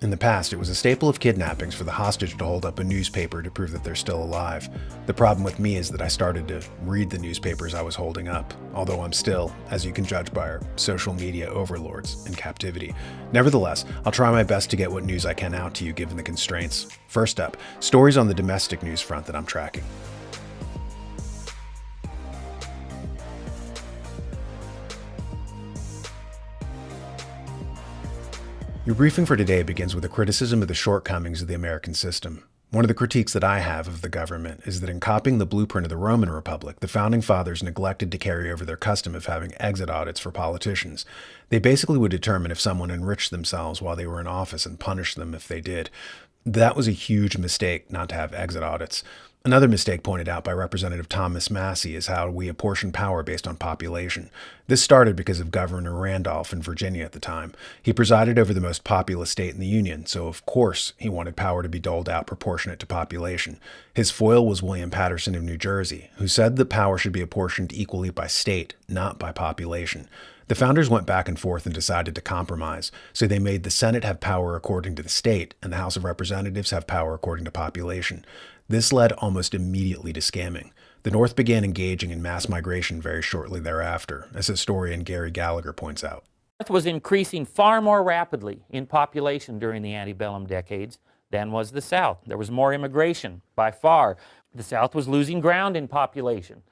In the past, it was a staple of kidnappings for the hostage to hold up a newspaper to prove that they're still alive. The problem with me is that I started to read the newspapers I was holding up, although I'm still, as you can judge by our social media overlords, in captivity. Nevertheless, I'll try my best to get what news I can out to you given the constraints. First up, stories on the domestic news front that I'm tracking. Your briefing for today begins with a criticism of the shortcomings of the American system. One of the critiques that I have of the government is that in copying the blueprint of the Roman Republic, the Founding Fathers neglected to carry over their custom of having exit audits for politicians. They basically would determine if someone enriched themselves while they were in office and punish them if they did. That was a huge mistake not to have exit audits. Another mistake pointed out by Representative Thomas Massie is how we apportion power based on population. This started because of Governor Randolph in Virginia at the time. He presided over the most populous state in the Union, so of course he wanted power to be doled out proportionate to population. His foil was William Patterson of New Jersey, who said that power should be apportioned equally by state, not by population. The founders went back and forth and decided to compromise, so they made the Senate have power according to the state and the House of Representatives have power according to population. This led almost immediately to scamming. The North began engaging in mass migration very shortly thereafter, as historian Gary Gallagher points out. The North was increasing far more rapidly in population during the antebellum decades than was the South. There was more immigration by far. The South was losing ground in population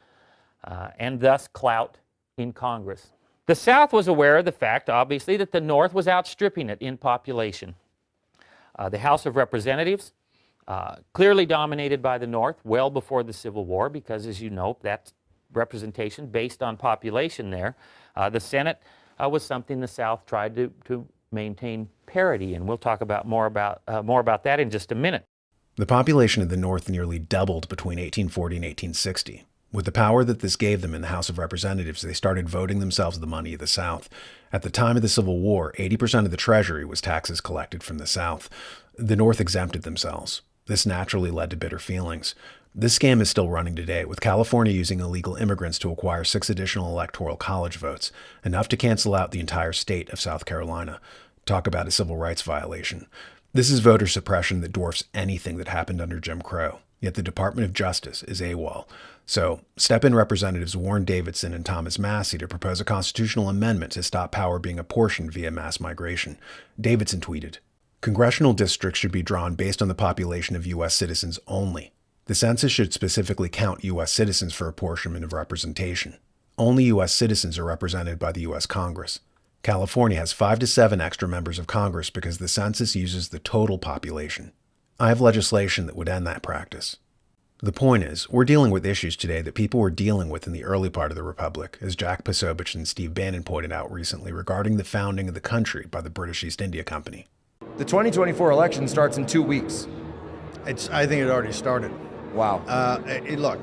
and thus clout in Congress. The South was aware of the fact, obviously, that the North was outstripping it in population. The House of Representatives clearly dominated by the North well before the Civil War because, as you know, that's representation based on population there. The Senate was something the South tried to maintain parity, and we'll talk about more about that in just a minute. The population of the North nearly doubled between 1840 and 1860. With the power that this gave them in the House of Representatives, they started voting themselves the money of the South. At the time of the Civil War, 80% of the Treasury was taxes collected from the South. The North exempted themselves. This naturally led to bitter feelings. This scam is still running today, with California using illegal immigrants to acquire 6 additional electoral college votes, enough to cancel out the entire state of South Carolina. Talk about a civil rights violation. This is voter suppression that dwarfs anything that happened under Jim Crow, yet the Department of Justice is AWOL. So, step in Representatives Warren Davidson and Thomas Massie to propose a constitutional amendment to stop power being apportioned via mass migration. Davidson tweeted, "Congressional districts should be drawn based on the population of U.S. citizens only. The census should specifically count U.S. citizens for apportionment of representation. Only U.S. citizens are represented by the U.S. Congress. California has 5 to 7 extra members of Congress because the census uses the total population. I have legislation that would end that practice." The point is, we're dealing with issues today that people were dealing with in the early part of the Republic, as Jack Posobiec and Steve Bannon pointed out recently regarding the founding of the country by the British East India Company. The 2024 election starts in 2 weeks. I think it already started. Wow. Look,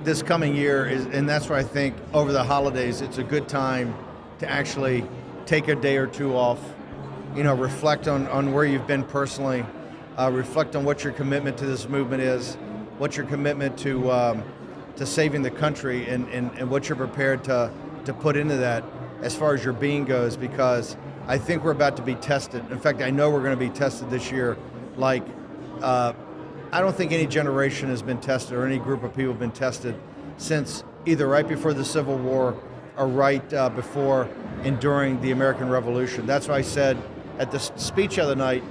this coming year is, and that's why I think over the holidays, it's a good time to actually take a day or two off, reflect on where you've been personally, reflect on what your commitment to this movement is, what your commitment to saving the country, and what you're prepared to put into that as far as your being goes, because I think we're about to be tested. In fact, I know we're going to be tested this year like I don't think any generation has been tested or any group of people have been tested since either right before the Civil War or right before and during the American Revolution. That's why I said at the speech the other night,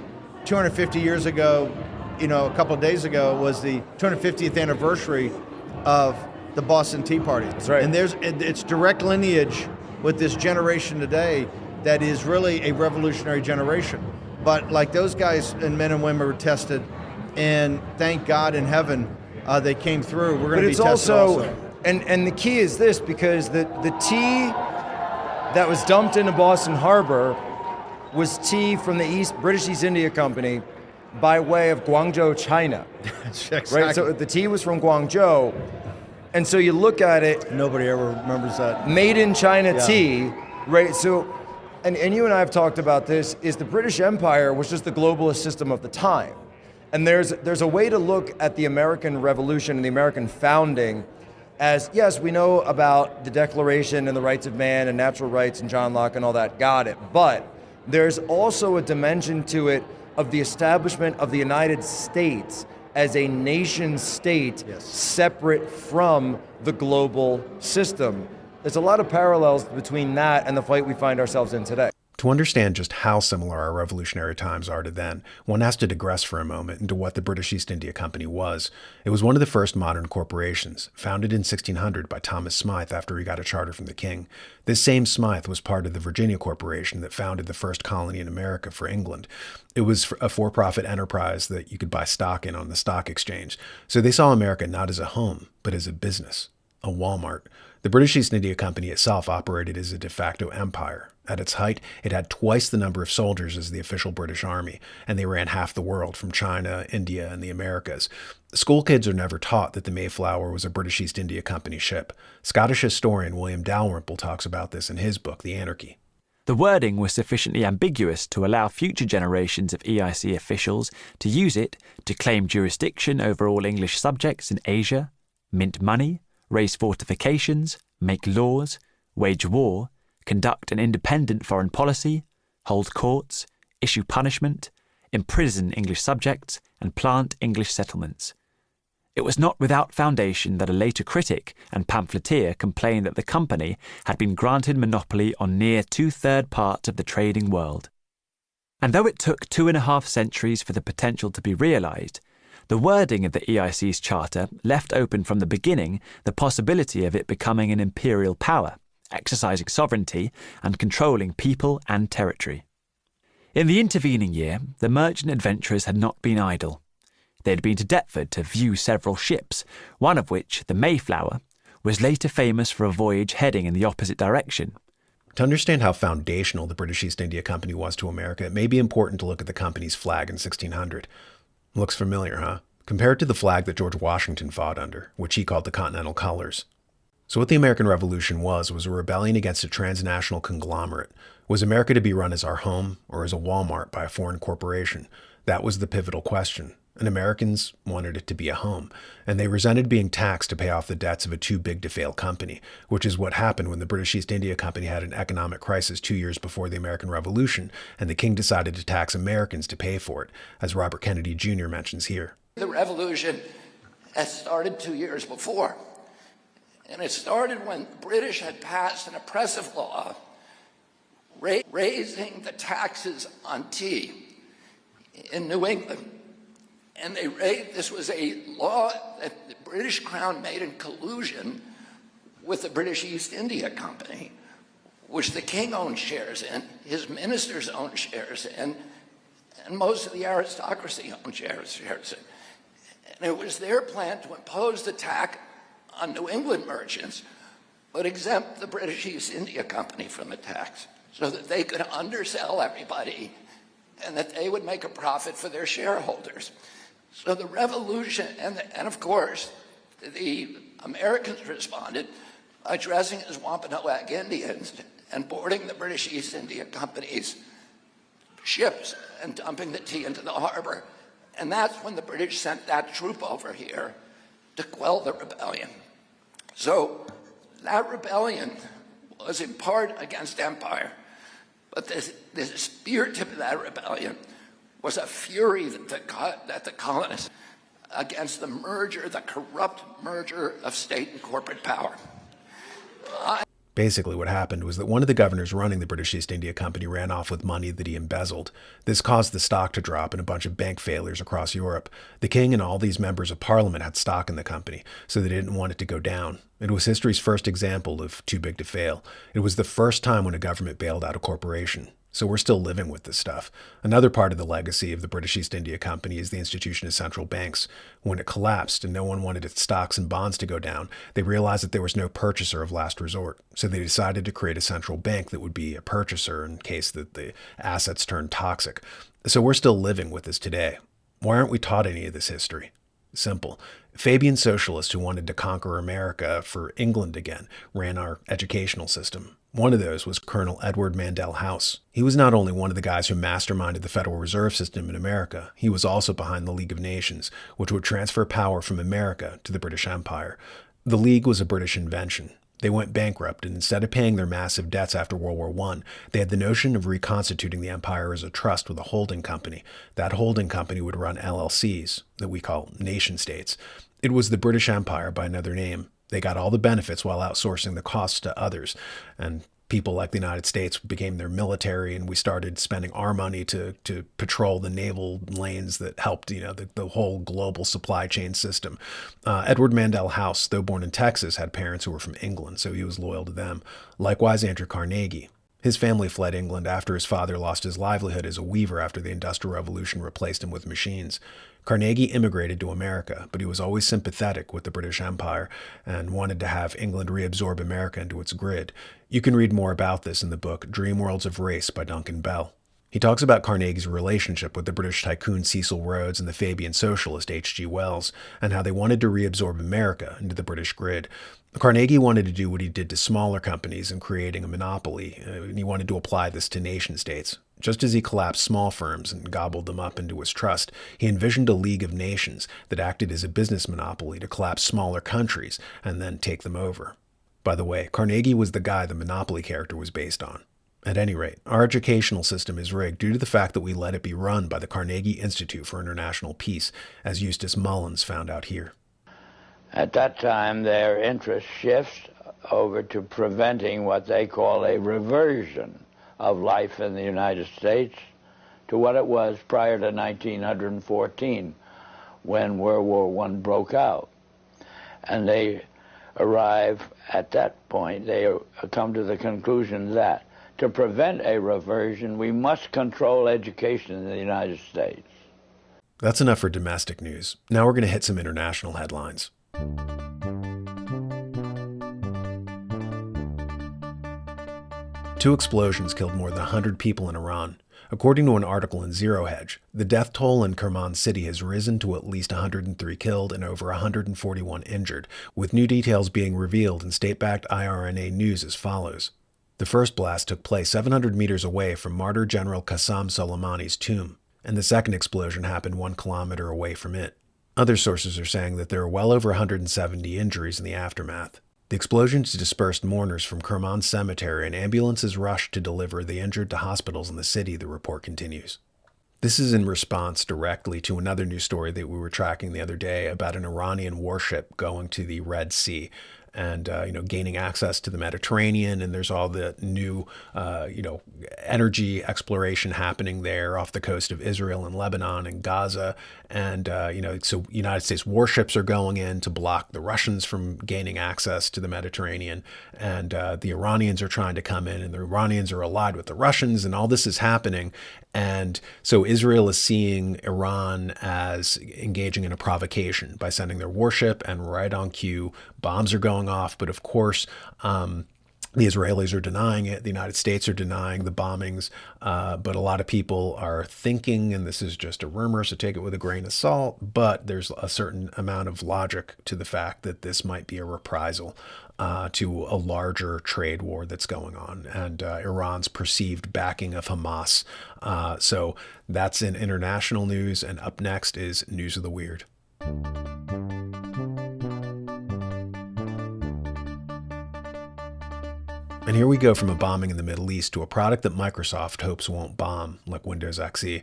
250 years ago, a couple of days ago, was the 250th anniversary of the Boston Tea Party. That's right. And it's direct lineage with this generation today that is really a revolutionary generation. But like those guys and men and women were tested, and thank God in heaven they came through. We're going to be tested also. And the key is this, because the tea that was dumped into Boston Harbor was tea from the British East India Company by way of Guangzhou, China. Exactly. Right? So the tea was from Guangzhou. And so you look at it. Nobody ever remembers that. Made in China tea, right? So, and you and I have talked about this, is the British Empire was just the globalist system of the time. And there's a way to look at the American Revolution and the American founding as, yes, we know about the Declaration and the rights of man and natural rights and John Locke and all that, got it. But there's also a dimension to it of the establishment of the United States as a nation state separate from the global system. There's a lot of parallels between that and the fight we find ourselves in today. To understand just how similar our revolutionary times are to then, one has to digress for a moment into what the British East India Company was. It was one of the first modern corporations, founded in 1600 by Thomas Smythe after he got a charter from the king. This same Smythe was part of the Virginia Corporation that founded the first colony in America for England. It was a for-profit enterprise that you could buy stock in on the stock exchange. So they saw America not as a home, but as a business, a Walmart. The British East India Company itself operated as a de facto empire. At its height, it had twice the number of soldiers as the official British Army, and they ran half the world from China, India, and the Americas. School kids are never taught that the Mayflower was a British East India Company ship. Scottish historian William Dalrymple talks about this in his book, The Anarchy. The wording was sufficiently ambiguous to allow future generations of EIC officials to use it to claim jurisdiction over all English subjects in Asia, mint money, raise fortifications, make laws, wage war, conduct an independent foreign policy, hold courts, issue punishment, imprison English subjects, and plant English settlements. It was not without foundation that a later critic and pamphleteer complained that the company had been granted monopoly on near 2/3 parts of the trading world. And though it took 2.5 centuries for the potential to be realised, the wording of the EIC's charter left open from the beginning the possibility of it becoming an imperial power, exercising sovereignty and controlling people and territory. In the intervening year, the merchant adventurers had not been idle. They had been to Deptford to view several ships, one of which, the Mayflower, was later famous for a voyage heading in the opposite direction. To understand how foundational the British East India Company was to America, it may be important to look at the company's flag in 1600. Looks familiar, huh? Compared to the flag that George Washington fought under, which he called the Continental Colors. So what the American Revolution was a rebellion against a transnational conglomerate. Was America to be run as our home or as a Walmart by a foreign corporation? That was the pivotal question. And Americans wanted it to be a home, and they resented being taxed to pay off the debts of a too-big-to-fail company, which is what happened when the British East India Company had an economic crisis 2 years before the American Revolution, and the king decided to tax Americans to pay for it, as Robert Kennedy Jr. mentions here. The revolution had started 2 years before, and it started when the British had passed an oppressive law raising the taxes on tea in New England. And this was a law that the British Crown made in collusion with the British East India Company, which the king owned shares in, his ministers owned shares in, and most of the aristocracy owned shares in. And it was their plan to impose the tax on New England merchants, but exempt the British East India Company from the tax so that they could undersell everybody and that they would make a profit for their shareholders. So the revolution, and of course, the Americans responded by dressing as Wampanoag Indians and boarding the British East India Company's ships and dumping the tea into the harbor. And that's when the British sent that troop over here to quell the rebellion. So that rebellion was in part against empire, but the spear tip of that rebellion was a fury that the colonists against the corrupt merger of state and corporate power. Basically, what happened was that one of the governors running the British East India Company ran off with money that he embezzled. This caused the stock to drop and a bunch of bank failures across Europe. The king and all these members of parliament had stock in the company, so they didn't want it to go down. It was history's first example of too big to fail. It was the first time when a government bailed out a corporation. So we're still living with this stuff. Another part of the legacy of the British East India Company is the institution of central banks. When it collapsed and no one wanted its stocks and bonds to go down, they realized that there was no purchaser of last resort. So they decided to create a central bank that would be a purchaser in case that the assets turned toxic. So we're still living with this today. Why aren't we taught any of this history? Simple. Fabian socialists who wanted to conquer America for England again ran our educational system. One of those was Colonel Edward Mandelhouse. He was not only one of the guys who masterminded the Federal Reserve System in America, he was also behind the League of Nations, which would transfer power from America to the British Empire. The League was a British invention. They went bankrupt, and instead of paying their massive debts after World War I, they had the notion of reconstituting the empire as a trust with a holding company. That holding company would run LLCs, that we call nation states. It was the British Empire by another name. They got all the benefits while outsourcing the costs to others. And people like the United States became their military, and we started spending our money to patrol the naval lanes that helped, the whole global supply chain system. Edward Mandelhouse, though born in Texas, had parents who were from England, so he was loyal to them. Likewise, Andrew Carnegie. His family fled England after his father lost his livelihood as a weaver after the Industrial Revolution replaced him with machines. Carnegie immigrated to America, but he was always sympathetic with the British Empire and wanted to have England reabsorb America into its grid. You can read more about this in the book Dream Worlds of Race by Duncan Bell. He talks about Carnegie's relationship with the British tycoon Cecil Rhodes and the Fabian socialist H.G. Wells, and how they wanted to reabsorb America into the British grid. Carnegie wanted to do what he did to smaller companies in creating a monopoly, and he wanted to apply this to nation states. Just as he collapsed small firms and gobbled them up into his trust, he envisioned a League of Nations that acted as a business monopoly to collapse smaller countries and then take them over. By the way, Carnegie was the guy the Monopoly character was based on. At any rate, our educational system is rigged due to the fact that we let it be run by the Carnegie Institute for International Peace, as Eustace Mullins found out here. At that time, their interest shifts over to preventing what they call a reversion of life in the United States to what it was prior to 1914, when World War I broke out. And they arrive at that point, they come to the conclusion that to prevent a reversion, we must control education in the United States. That's enough for domestic news. Now we're going to hit some international headlines. Two explosions killed more than 100 people in Iran. According to an article in Zero Hedge, the death toll in Kerman City has risen to at least 103 killed and over 141 injured, with new details being revealed in state-backed IRNA news as follows. The first blast took place 700 meters away from Martyr General Qassam Soleimani's tomb, and the second explosion happened 1 kilometer away from it. Other sources are saying that there are well over 170 injuries in the aftermath. The explosions dispersed mourners from Kerman Cemetery, and ambulances rushed to deliver the injured to hospitals in the city, the report continues. This is in response directly to another news story that we were tracking the other day about an Iranian warship going to the Red Sea and gaining access to the Mediterranean, and there's all the new energy exploration happening there off the coast of Israel and Lebanon and Gaza, and so United States warships are going in to block the Russians from gaining access to the Mediterranean, and the Iranians are trying to come in, and the Iranians are allied with the Russians, and all this is happening. And so Israel is seeing Iran as engaging in a provocation by sending their warship, and right on cue, bombs are going off. But of course, the Israelis are denying it. The United States are denying the bombings. But a lot of people are thinking, and this is just a rumor, so take it with a grain of salt, but there's a certain amount of logic to the fact that this might be a reprisal to a larger trade war that's going on, and Iran's perceived backing of Hamas. So that's in international news, and up next is News of the Weird. And here we go from a bombing in the Middle East to a product that Microsoft hopes won't bomb, like Windows XE.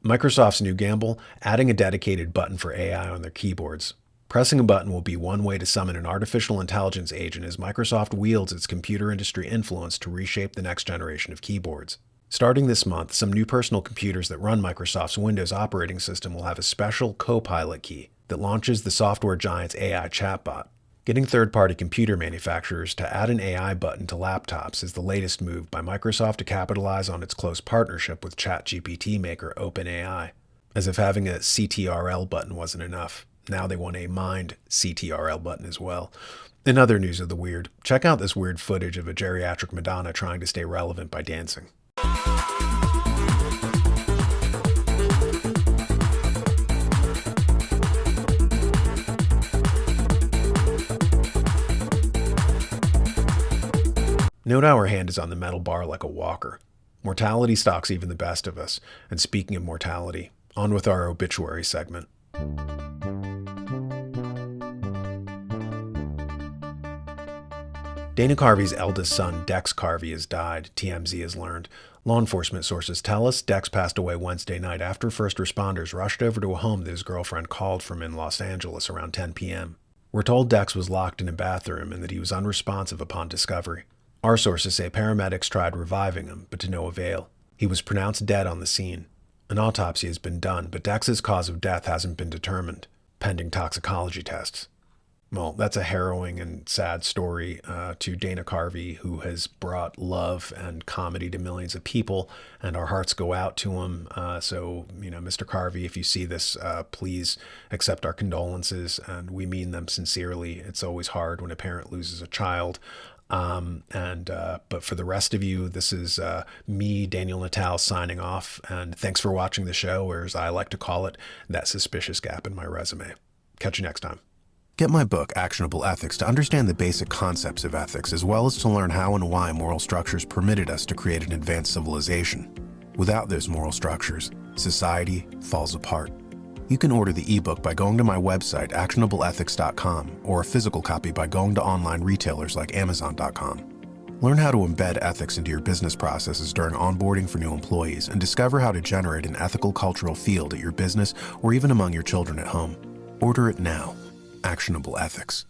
Microsoft's new gamble, adding a dedicated button for AI on their keyboards. Pressing a button will be one way to summon an artificial intelligence agent as Microsoft wields its computer industry influence to reshape the next generation of keyboards. Starting this month, some new personal computers that run Microsoft's Windows operating system will have a special Copilot key that launches the software giant's AI chatbot. Getting third-party computer manufacturers to add an AI button to laptops is the latest move by Microsoft to capitalize on its close partnership with ChatGPT maker OpenAI. As if having a CTRL button wasn't enough, now they want a Mind CTRL button as well. In other news of the weird, check out this weird footage of a geriatric Madonna trying to stay relevant by dancing. Note how her hand is on the metal bar like a walker. Mortality stalks even the best of us. And speaking of mortality, on with our obituary segment. Dana Carvey's eldest son, Dex Carvey, has died, TMZ has learned. Law enforcement sources tell us Dex passed away Wednesday night after first responders rushed over to a home that his girlfriend called from in Los Angeles around 10 p.m. We're told Dex was locked in a bathroom and that he was unresponsive upon discovery. Our sources say paramedics tried reviving him, but to no avail. He was pronounced dead on the scene. An autopsy has been done, but Dex's cause of death hasn't been determined, pending toxicology tests. Well, that's a harrowing and sad story to Dana Carvey, who has brought love and comedy to millions of people, and our hearts go out to him. So, Mr. Carvey, if you see this, please accept our condolences, and we mean them sincerely. It's always hard when a parent loses a child. But for the rest of you, this is me, Daniel Natal, signing off, and thanks for watching the show, or as I like to call it, that suspicious gap in my resume. Catch you next time. Get my book, Actionable Ethics, to understand the basic concepts of ethics, as well as to learn how and why moral structures permitted us to create an advanced civilization. Without those moral structures, society falls apart. You can order the ebook by going to my website, actionableethics.com, or a physical copy by going to online retailers like Amazon.com. Learn how to embed ethics into your business processes during onboarding for new employees, and discover how to generate an ethical cultural field at your business or even among your children at home. Order it now. Actionable Ethics.